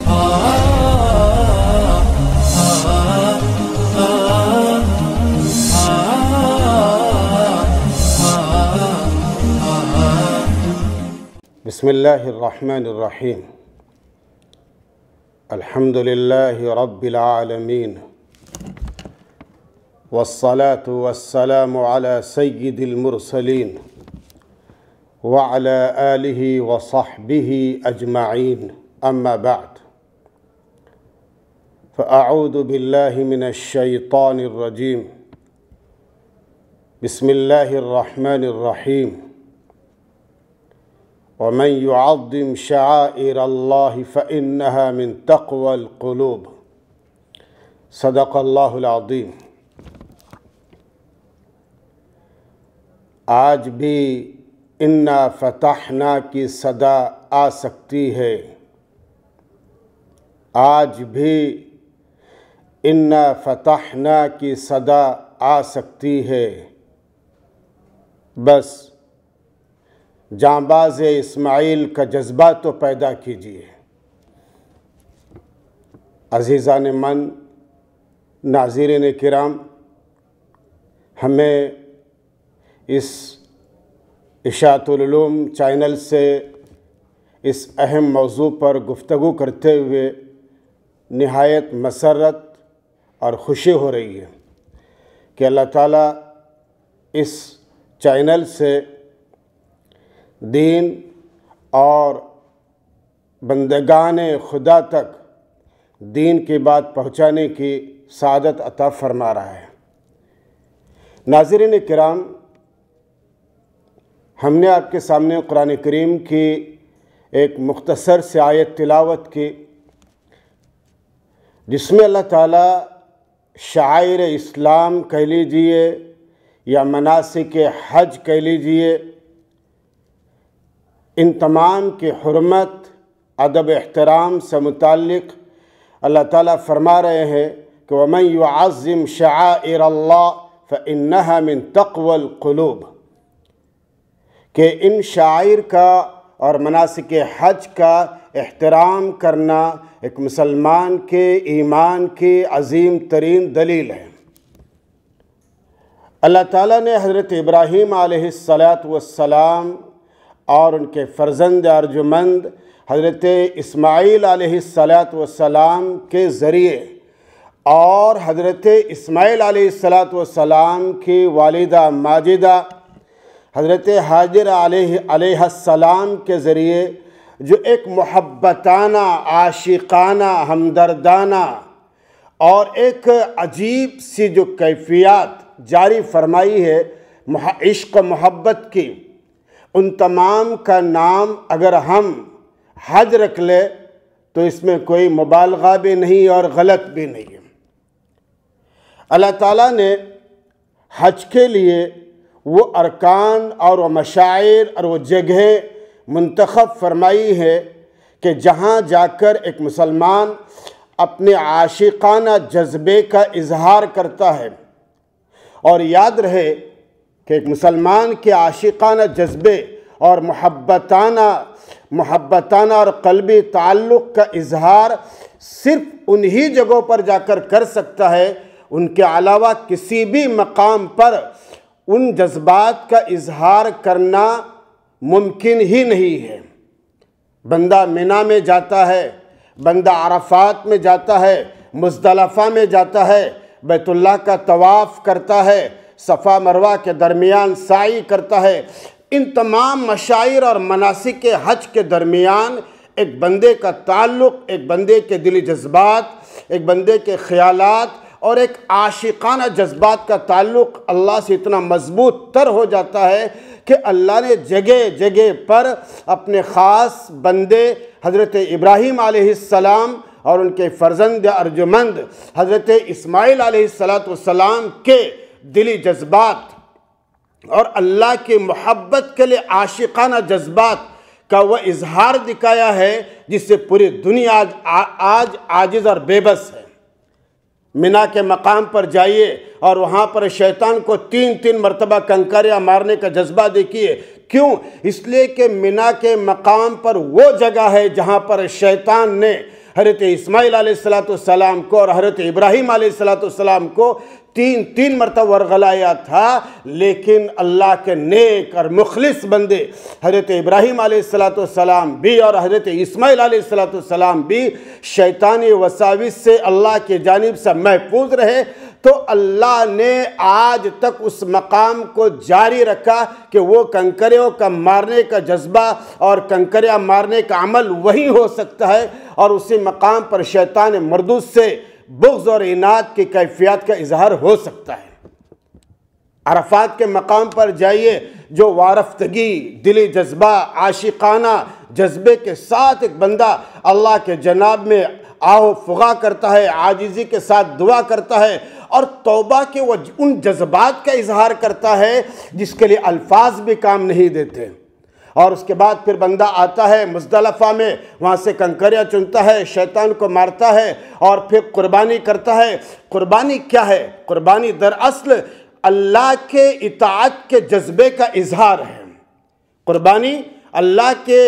بسم اللہ الرحمن الرحیم الحمد للہ رب العالمین والصلاة والسلام على سید المرسلین وعلى آلہ وصحبہ اجمعین اما بعد فاعوذ باللہ من الشیطان الرجیم بسم اللہ الرحمن الرحیم ومن يعظم شعائر الله فإنها من تقوى القلوب صدق اللہ العظیم۔ آج بھی انا فتحنا کی صدا آ سکتی ہے، آج بھی انا فتحنا کی صدا آ سکتی ہے، بس جانباز اسماعیل کا جذبہ تو پیدا کیجیے۔ عزیزان من، ناظرین کرام، ہمیں اس اشاعت العلوم چینل سے اس اہم موضوع پر گفتگو کرتے ہوئے نہایت مسرت اور خوشی ہو رہی ہے کہ اللہ تعالیٰ اس چینل سے دین اور بندگان خدا تک دین کی بات پہنچانے کی سعادت عطا فرما رہا ہے۔ ناظرین کرام، ہم نے آپ کے سامنے قرآن کریم کی ایک مختصر سی آیت تلاوت کی، جس میں اللہ تعالیٰ شعائر اسلام کہہ لیجئے یا مناسک حج کہہ لیجئے، ان تمام کی حرمت، ادب احترام سے متعلق اللہ تعالیٰ فرما رہے ہیں کہ وَمَن يُعَظِّمْ شَعَائِرَ اللَّهِ فَإِنَّهَا مِن تَقْوَى الْقُلُوبِ، کہ ان شعائر کا اور مناسک حج کا احترام کرنا ایک مسلمان کے ایمان کی عظیم ترین دلیل ہے۔ اللہ تعالیٰ نے حضرت ابراہیم علیہ السلام اور ان کے فرزند ارجمند حضرت اسماعیل علیہ السلام کے ذریعے اور حضرت اسماعیل علیہ السلام کی والدہ ماجدہ حضرت حاجر علیہ السلام کے ذریعے جو ایک محبتانہ، عاشقانہ، ہمدردانہ اور ایک عجیب سی جو کیفیات جاری فرمائی ہے عشق و محبت کی، ان تمام کا نام اگر ہم حج رکھ لے تو اس میں کوئی مبالغہ بھی نہیں اور غلط بھی نہیں ہے۔ اللہ تعالیٰ نے حج کے لیے وہ ارکان اور وہ مشاعر اور وہ جگہیں منتخب فرمائی ہے کہ جہاں جا کر ایک مسلمان اپنے عاشقانہ جذبے کا اظہار کرتا ہے، اور یاد رہے کہ ایک مسلمان کے عاشقانہ جذبے اور محبتانہ اور قلبی تعلق کا اظہار صرف انہی جگہوں پر جا کر سکتا ہے، ان کے علاوہ کسی بھی مقام پر ان جذبات کا اظہار کرنا ممکن ہی نہیں ہے۔ بندہ منی میں جاتا ہے، بندہ عرفات میں جاتا ہے، مزدلفہ میں جاتا ہے، بیت اللہ کا طواف کرتا ہے، صفا مروہ کے درمیان سعی کرتا ہے۔ ان تمام مشاعر اور مناسک حج کے درمیان ایک بندے کا تعلق، ایک بندے کے دلی جذبات، ایک بندے کے خیالات اور ایک عاشقانہ جذبات کا تعلق اللہ سے اتنا مضبوط تر ہو جاتا ہے کہ اللہ نے جگہ جگہ پر اپنے خاص بندے حضرت ابراہیم علیہ السلام اور ان کے فرزند ارجمند حضرت اسماعیل علیہ السلام کے دلی جذبات اور اللہ کی محبت کے لیے عاشقانہ جذبات کا وہ اظہار دکھایا ہے جس سے پوری دنیا آج عاجز اور بے بس ہے۔ منی کے مقام پر جائیے اور وہاں پر شیطان کو تین مرتبہ کنکریاں مارنے کا جذبہ دیکھیے۔ کیوں؟ اس لیے کہ منی کے مقام پر وہ جگہ ہے جہاں پر شیطان نے حضرت اسماعیل علیہ السلام کو اور حضرت ابراہیم علیہ السلام کو تین مرتبہ ورغلایا تھا، لیکن اللہ کے نیک اور مخلص بندے حضرت ابراہیم علیہ السلام بھی اور حضرت اسماعیل علیہ السلام بھی شیطانی وساوس سے اللہ کی جانب سے محفوظ رہے، تو اللہ نے آج تک اس مقام کو جاری رکھا کہ وہ کنکریوں کا مارنے کا جذبہ اور کنکریاں مارنے کا عمل وہی ہو سکتا ہے، اور اسی مقام پر شیطان مردود سے بغض اور عناد کی کیفیت کا اظہار ہو سکتا ہے۔ عرفات کے مقام پر جائیے، جو وارفتگی، دلی جذبہ، عاشقانہ جذبے کے ساتھ ایک بندہ اللہ کے جناب میں آہ و فغاں کرتا ہے، عاجزی کے ساتھ دعا کرتا ہے اور توبہ کے وہ ان جذبات کا اظہار کرتا ہے جس کے لیے الفاظ بھی کام نہیں دیتے، اور اس کے بعد پھر بندہ آتا ہے مزدلفہ میں، وہاں سے کنکریاں چنتا ہے، شیطان کو مارتا ہے اور پھر قربانی کرتا ہے۔ قربانی کیا ہے؟ قربانی دراصل اللہ کے اطاعت کے جذبے کا اظہار ہے۔ قربانی اللہ کے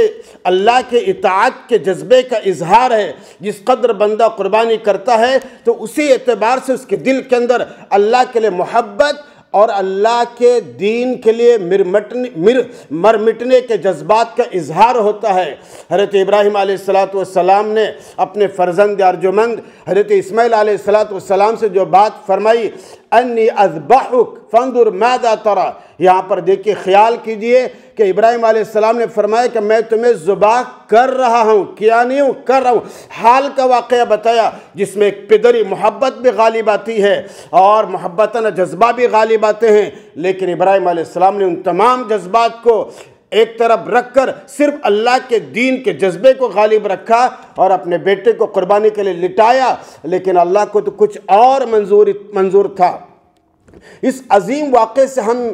اطاعت کے جذبے کا اظہار ہے۔ جس قدر بندہ قربانی کرتا ہے تو اسی اعتبار سے اس کے دل کے اندر اللہ کے لیے محبت اور اللہ کے دین کے لیے مر مٹنے کے جذبات کا اظہار ہوتا ہے۔ حضرت ابراہیم علیہ السلام نے اپنے فرزند ارجمند حضرت اسماعیل علیہ السلام سے جو بات فرمائی، انی اذبحک فانظر ماذا تری، یہاں پر دیکھیے، خیال کیجئے کہ ابراہیم علیہ السلام نے فرمایا کہ میں تمہیں ذبح کر رہا ہوں، کیا نہیں ہوں، کر رہا ہوں۔ حال کا واقعہ بتایا جس میں ایک پدری محبت بھی غالب آتی ہے اور محبتاً جذبہ بھی غالب آتے ہیں، لیکن ابراہیم علیہ السلام نے ان تمام جذبات کو ایک طرف رکھ کر صرف اللہ کے دین کے جذبے کو غالب رکھا اور اپنے بیٹے کو قربانی کے لیے لٹایا، لیکن اللہ کو تو کچھ اور منظور تھا۔ اس عظیم واقعے سے ہم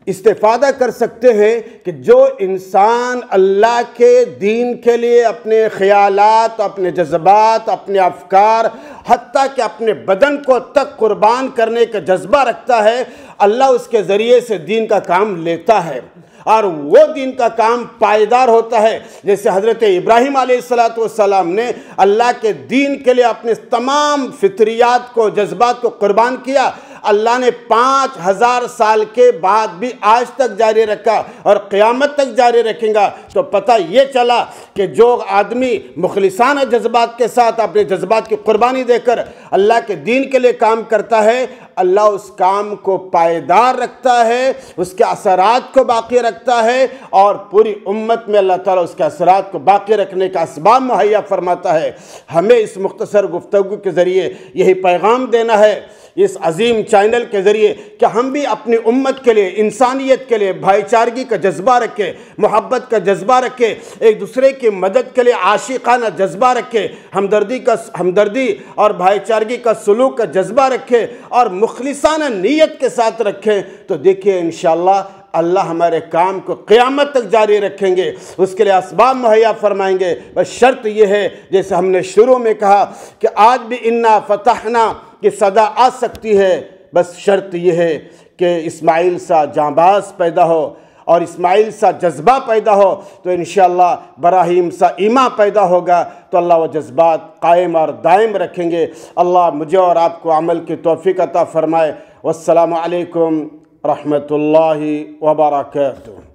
استفادہ کر سکتے ہیں کہ جو انسان اللہ کے دین کے لیے اپنے خیالات، اپنے جذبات، اپنے افکار، حتیٰ کہ اپنے بدن کو تک قربان کرنے کا جذبہ رکھتا ہے، اللہ اس کے ذریعے سے دین کا کام لیتا ہے، اور وہ دین کا کام پائیدار ہوتا ہے۔ جیسے حضرت ابراہیم علیہ السلام نے اللہ کے دین کے لیے اپنے تمام فطریات کو، جذبات کو قربان کیا، اللہ نے 5000 سال کے بعد بھی آج تک جاری رکھا اور قیامت تک جاری رکھیں گا۔ تو پتہ یہ چلا کہ جو آدمی مخلصانہ جذبات کے ساتھ اپنے جذبات کی قربانی دے کر اللہ کے دین کے لیے کام کرتا ہے، اللہ اس کام کو پائیدار رکھتا ہے، اس کے اثرات کو باقی رکھتا ہے، اور پوری امت میں اللہ تعالیٰ اس کے اثرات کو باقی رکھنے کا اسباب مہیا فرماتا ہے۔ ہمیں اس مختصر گفتگو کے ذریعے یہی پیغام دینا ہے، اس عظیم چینل کے ذریعے، کہ ہم بھی اپنی امت کے لیے، انسانیت کے لیے بھائی چارگی کا جذبہ رکھیں، محبت کا جذبہ رکھیں، ایک دوسرے کی مدد کے لیے عاشقانہ جذبہ رکھیں، ہمدردی اور بھائی چارگی کا سلوک کا جذبہ رکھیں اور مخلصانہ نیت کے ساتھ رکھیں، تو دیکھیے انشاءاللہ اللہ ہمارے کام کو قیامت تک جاری رکھیں گے، اس کے لیے اسباب مہیا فرمائیں گے۔ بس شرط یہ ہے، جیسے ہم نے شروع میں کہا کہ آج بھی انا فتحنا کی صدا آ سکتی ہے، بس شرط یہ ہے کہ اسماعیل سا جانباز پیدا ہو اور اسماعیل سا جذبہ پیدا ہو، تو انشاءاللہ ابراہیم سا ایمان پیدا ہوگا، تو اللہ وہ جذبات قائم اور دائم رکھیں گے۔ اللہ مجھے اور آپ کو عمل کی توفیق عطا فرمائے۔ والسلام علیکم رحمۃ اللہ وبرکاتہ۔